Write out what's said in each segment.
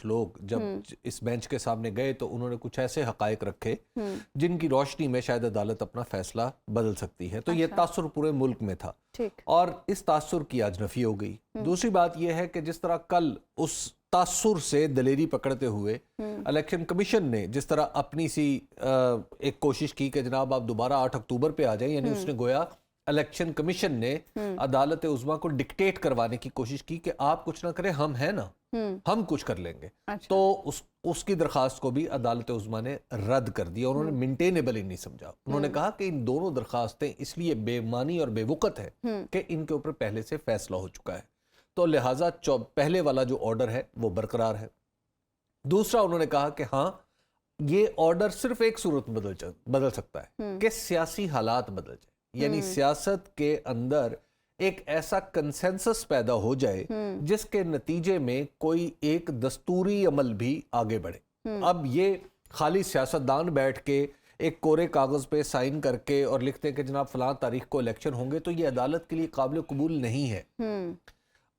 کچھ لوگ جب اس بینچ کے سامنے گئے تو انہوں نے کچھ ایسے حقائق رکھے جن کی روشنی میں شاید عدالت اپنا فیصلہ بدل سکتی ہے. تو یہ تاثر پورے ملک میں تھا اور اس تاثر کی آج نفی ہو گئی. دوسری بات یہ ہے کہ جس طرح کل اس تاثر سے دلیری پکڑتے ہوئے الیکشن کمیشن نے جس طرح اپنی سی ایک کوشش کی کہ جناب آپ دوبارہ 8 اکتوبر پہ آ جائیں، یعنی اس نے گویا الیکشن کمیشن نے عدالت عظمیٰ کو ڈکٹیٹ کروانے کی کوشش کی کہ آپ کچھ نہ کریں، ہم ہیں نا، ہم کچھ کر لیں گے. تو اس کی درخواست کو بھی عدالت عظمیٰ نے رد کر دیا. انہوں نے مینٹینیبل ہی نہیں سمجھا. انہوں نے کہا کہ ان دونوں درخواستیں اس لیے بے معنی اور بے وقت ہے کہ ان کے اوپر پہلے سے فیصلہ ہو چکا ہے، تو لہٰذا پہلے والا جو آرڈر ہے وہ برقرار ہے. دوسرا انہوں نے کہا کہ ہاں یہ آرڈر صرف ایک صورت بدل سکتا ہے کہ سیاسی حالات بدل جائیں، یعنی سیاست کے اندر ایک ایسا کنسنسس پیدا ہو جائے جس کے نتیجے میں کوئی ایک دستوری عمل بھی آگے بڑھے. اب یہ خالی سیاستدان بیٹھ کے ایک کورے کاغذ پہ سائن کر کے اور لکھتے ہیں کہ جناب فلاں تاریخ کو الیکشن ہوں گے، تو یہ عدالت کے لیے قابل قبول نہیں ہے.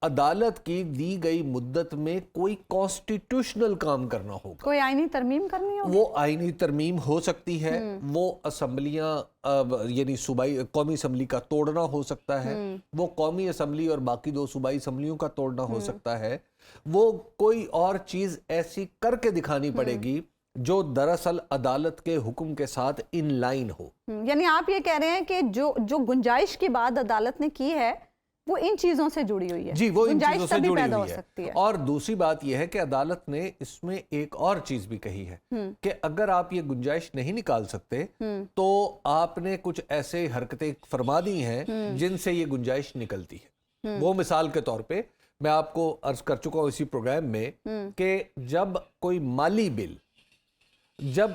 عدالت کی دی گئی مدت میں کوئی کانسٹیٹیوشنل کام کرنا ہوگا، کوئی آئینی ترمیم کرنی ہوگی. وہ آئینی ترمیم ہو سکتی ہے، وہ اسمبلیاں یعنی صوبائی قومی اسمبلی کا توڑنا ہو سکتا ہے، وہ قومی اسمبلی اور باقی 2 صوبائی اسمبلیوں کا توڑنا ہو سکتا ہے، وہ کوئی اور چیز ایسی کر کے دکھانی پڑے گی جو دراصل عدالت کے حکم کے ساتھ ان لائن ہو. یعنی آپ یہ کہہ رہے ہیں کہ جو گنجائش کی بات عدالت نے کی ہے وہ ان چیزوں سے جڑی ہوئی ہے. جی، وہ ان چیزوں سے جڑی ہوئی ہے. اور دوسری بات یہ ہے کہ عدالت نے اس میں ایک اور چیز بھی کہی ہے کہ اگر آپ یہ گنجائش نہیں نکال سکتے تو آپ نے کچھ ایسے حرکتیں فرما دی ہیں جن سے یہ گنجائش نکلتی ہے. وہ مثال کے طور پہ میں آپ کو عرض کر چکا ہوں اسی پروگرام میں کہ جب کوئی مالی بل جب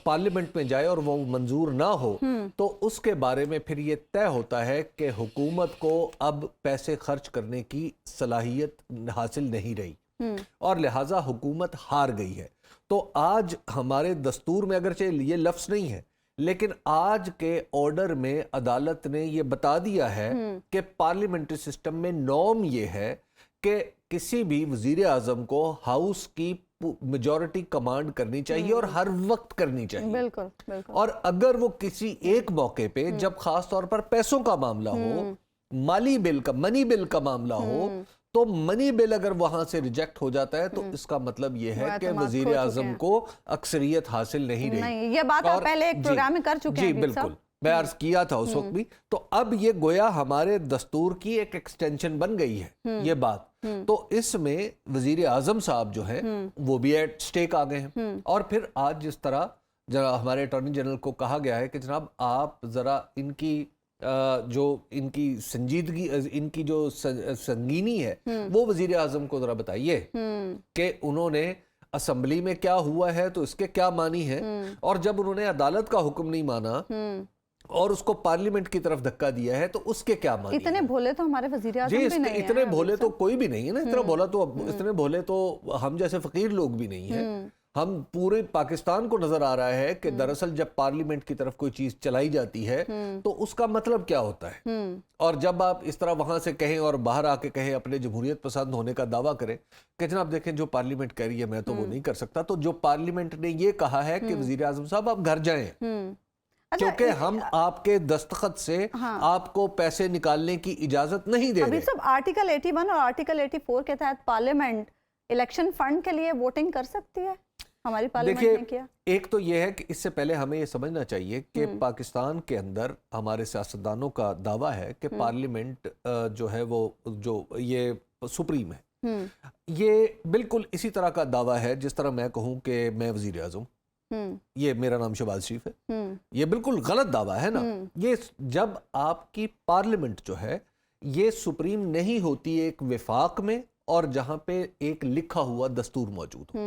پارلیمنٹ میں جائے اور وہ منظور نہ ہو تو اس کے بارے میں پھر یہ طے ہوتا ہے کہ حکومت کو اب پیسے خرچ کرنے کی صلاحیت حاصل نہیں رہی اور لہٰذا حکومت ہار گئی ہے. تو آج ہمارے دستور میں اگرچہ یہ لفظ نہیں ہے لیکن آج کے آرڈر میں عدالت نے یہ بتا دیا ہے کہ پارلیمنٹری سسٹم میں نارم یہ ہے کہ کسی بھی وزیر اعظم کو ہاؤس کی میجورٹی کمانڈ کرنی چاہیے اور ہر وقت کرنی چاہیے. بالکل. اور اگر وہ کسی ایک موقع پہ جب خاص طور پر پیسوں کا معاملہ ہو، منی بل کا معاملہ ہو، تو منی بل اگر وہاں سے ریجیکٹ ہو جاتا ہے تو اس کا مطلب یہ ہے کہ وزیر اعظم کو اکثریت حاصل نہیں رہی. یہ بات آپ پہلے ایک پروگرام میں کر چکے ہیں. جی بالکل، میں عرض کیا تھا اس وقت بھی. تو اب یہ گویا ہمارے دستور کی ایک ایکسٹینشن بن گئی ہے یہ بات. تو اس میں وزیر اعظم صاحب جو ہیں وہ بھی ایٹ سٹیک آ گئے ہیں. اور پھر آج جس طرح ہمارے اٹارنی جنرل کو کہا گیا ہے کہ جناب آپ ذرا ان کی سنجیدگی، ان کی جو سنگینی ہے وہ وزیر اعظم کو ذرا بتائیے کہ انہوں نے اسمبلی میں کیا ہوا ہے تو اس کے کیا معنی ہے، اور جب انہوں نے عدالت کا حکم نہیں مانا اور اس کو پارلیمنٹ کی طرف دھکا دیا ہے تو اس کے کیا معنی. اتنے بھولے تو ہمارے وزیر اعظم بھی نہیں ہیں. اتنے بھولے تو کوئی بھی نہیں ہے نا. اتنے بھولے تو ہم جیسے فقیر لوگ بھی نہیں ہیں. ہم پورے پاکستان کو نظر آ رہا ہے کہ دراصل جب پارلیمنٹ کی طرف کوئی چیز چلائی جاتی ہے تو اس کا مطلب کیا ہوتا ہے. اور جب آپ اس طرح وہاں سے کہیں اور باہر آ کے کہیں اپنے جمہوریت پسند ہونے کا دعویٰ کریں کہ جناب دیکھیں جو پارلیمنٹ کہہ رہی ہے میں تو وہ نہیں کر سکتا، تو جو پارلیمنٹ نے یہ کہا ہے کہ وزیر اعظم صاحب آپ گھر جائیں کیونکہ ہم آپ کے دستخط سے آپ کو پیسے نکالنے کی اجازت نہیں دے رہے. ابھی آرٹیکل 81 اور آرٹیکل 84 کے تحت پارلیمنٹ الیکشن فنڈ کے لیے ووٹنگ کر سکتی ہے. ہماری پارلیمنٹ نے کیا. ایک تو یہ ہے کہ اس سے پہلے ہمیں یہ سمجھنا چاہیے کہ پاکستان کے اندر ہمارے سیاستدانوں کا دعویٰ ہے کہ پارلیمنٹ جو ہے وہ جو یہ سپریم ہے، یہ بالکل اسی طرح کا دعویٰ ہے جس طرح میں کہوں کہ میں وزیر اعظم، یہ میرا نام شہباز شریف ہے. یہ بالکل غلط دعویٰ ہے نا. یہ جب آپ کی پارلیمنٹ جو ہے یہ سپریم نہیں ہوتی ایک وفاق میں اور جہاں پہ ایک لکھا ہوا دستور موجود ہو،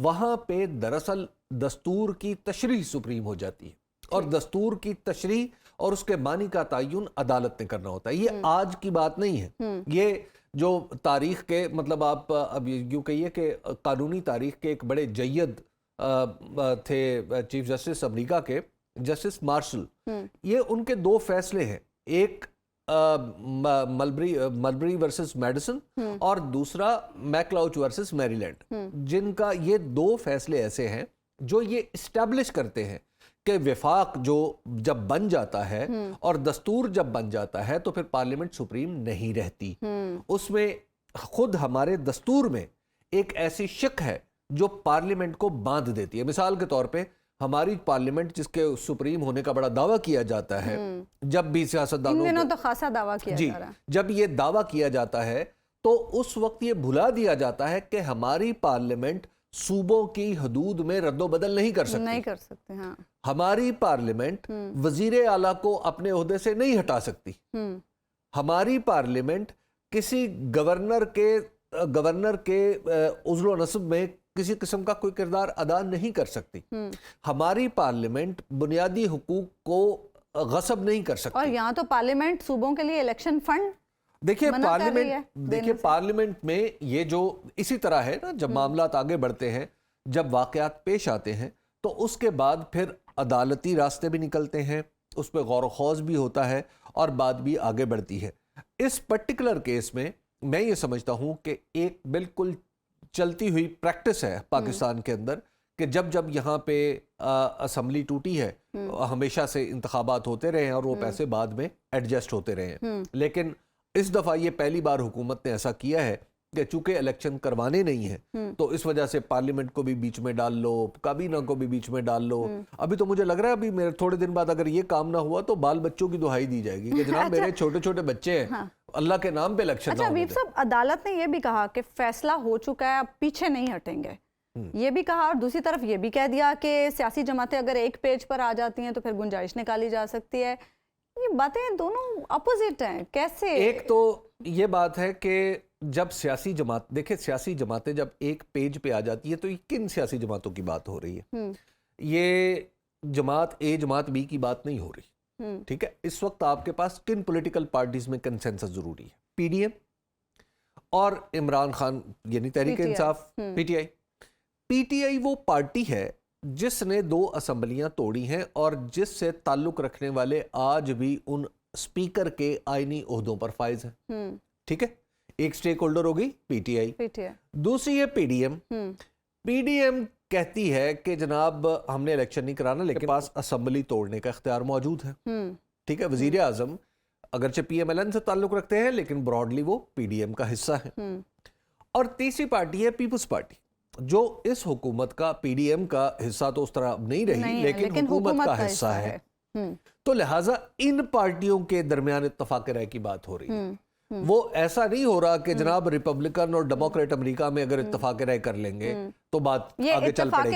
وہاں پہ دراصل دستور کی تشریح سپریم ہو جاتی ہے اور دستور کی تشریح اور اس کے معنی کا تعین عدالت نے کرنا ہوتا ہے. یہ آج کی بات نہیں ہے. یہ جو تاریخ کے مطلب آپ اب یوں کہیے کہ قانونی تاریخ کے ایک بڑے جید تھے چیف جسٹس امریکہ کے جسٹس مارشل. یہ ان کے 2 فیصلے ہیں. ایک ملبری ورسز میڈیسن اور دوسرا میکلاؤچ ورسز میری لینڈ، جن کا یہ 2 فیصلے ایسے ہیں جو یہ اسٹیبلش کرتے ہیں کہ وفاق جو جب بن جاتا ہے اور دستور جب بن جاتا ہے تو پھر پارلیمنٹ سپریم نہیں رہتی. اس میں خود ہمارے دستور میں ایک ایسی شق ہے جو پارلیمنٹ کو باندھ دیتی ہے. مثال کے طور پہ ہماری پارلیمنٹ جس کے سپریم ہونے کا بڑا دعویٰ کیا جاتا ہے، جب بھی سیاستدانوں ان دنوں تو خاصا دعویٰ کیا جا رہا ہے، جب یہ دعویٰ کیا جاتا ہے تو اس وقت یہ بھلا دیا جاتا ہے کہ ہماری پارلیمنٹ صوبوں کی حدود میں رد و بدل نہیں کر سکتی. ہاں. ہماری پارلیمنٹ وزیر اعلیٰ کو اپنے عہدے سے نہیں ہٹا سکتی. ہماری پارلیمنٹ کسی گورنر کے عزل و نصب میں کسی قسم کا کوئی کردار ادا نہیں کر سکتی. ہماری پارلیمنٹ بنیادی حقوق کو غصب نہیں کر سکتی. اور یہاں تو پارلیمنٹ صوبوں کے لیے الیکشن فنڈ دیکھیں پارلیمنٹ میں یہ جو اسی طرح ہے نا، جب معاملات آگے بڑھتے ہیں، جب واقعات پیش آتے ہیں تو اس کے بعد پھر عدالتی راستے بھی نکلتے ہیں، اس پہ غور و خوض بھی ہوتا ہے اور بات بھی آگے بڑھتی ہے. اس پرٹیکولر کیس میں یہ سمجھتا ہوں کہ ایک بالکل چلتی ہوئی پریکٹس ہے پاکستان کے اندر کہ جب یہاں پہ اسمبلی ٹوٹی ہے، ہمیشہ سے انتخابات ہوتے رہے ہیں اور وہ پیسے بعد میں ایڈجسٹ ہوتے رہے ہیں. لیکن اس دفعہ یہ پہلی بار حکومت نے ایسا کیا ہے کہ چونکہ الیکشن کروانے نہیں ہیں تو اس وجہ سے پارلیمنٹ کو بھی بیچ میں ڈال لو، کابینہ کو بھی بیچ میں ڈال لو. ابھی تو مجھے لگ رہا ہے ابھی میرے تھوڑے دن بعد اگر یہ کام نہ ہوا تو بال بچوں کی دہائی دی جائے گی کہ جناب میرے چھوٹے چھوٹے بچے ہیں، اللہ کے نام پہ الیکشن نہ ہونے دیں. حبیب صاحب، عدالت نے یہ بھی کہا کہ فیصلہ ہو چکا ہے، اب پیچھے نہیں ہٹیں گے، یہ بھی کہا، اور دوسری طرف یہ بھی کہہ دیا کہ سیاسی جماعتیں اگر ایک پیج پر آ جاتی ہیں تو پھر گنجائش نکالی جا سکتی ہے. یہ باتیں دونوں اپوزٹ ہیں، کیسے؟ ایک تو یہ بات ہے کہ جب سیاسی جماعتیں جب ایک پیج پہ آ جاتی ہے تو یہ کن سیاسی جماعتوں کی بات ہو رہی ہے؟ یہ جماعت اے جماعت بی کی بات نہیں ہو رہی. ٹھیک ہے، اس وقت آپ کے پاس کن پولیٹیکل پارٹیز میں کنسنسس ضروری ہے؟ پی ڈی ایم اور عمران خان یعنی Tehreek Insaf, P T I وہ پارٹی ہے جس نے 2 اسمبلیاں توڑی ہیں اور جس سے تعلق رکھنے والے آج بھی ان اسپیکر کے آئینی عہدوں پر فائز ہیں. ٹھیک ہے، ایک سٹیک ہولڈر ہوگی پی ٹی آئی، دوسری ہے P D M. P D M کہتی ہے کہ جناب ہم نے الیکشن نہیں کرانا لیکن پاس اسمبلی توڑنے کا اختیار موجود ہے. ٹھیک ہے، وزیر اعظم اگرچہ پی ایم ایل این سے تعلق رکھتے ہیں لیکن براڈلی وہ پی ڈی ایم کا حصہ ہے. اور تیسری پارٹی ہے پیپلز پارٹی، جو اس حکومت کا پی ڈی ایم کا حصہ تو اس طرح نہیں رہی لیکن حکومت کا حصہ ہے. تو لہٰذا ان پارٹیوں کے درمیان اتفاق رائے کی بات ہو رہی ہے. وہ ایسا نہیں ہو رہا کہ جناب ریپبلکن اور ڈیموکریٹ امریکہ میں اگر اتفاق رائے کر لیں گے تو بات آگے چل پڑے گی.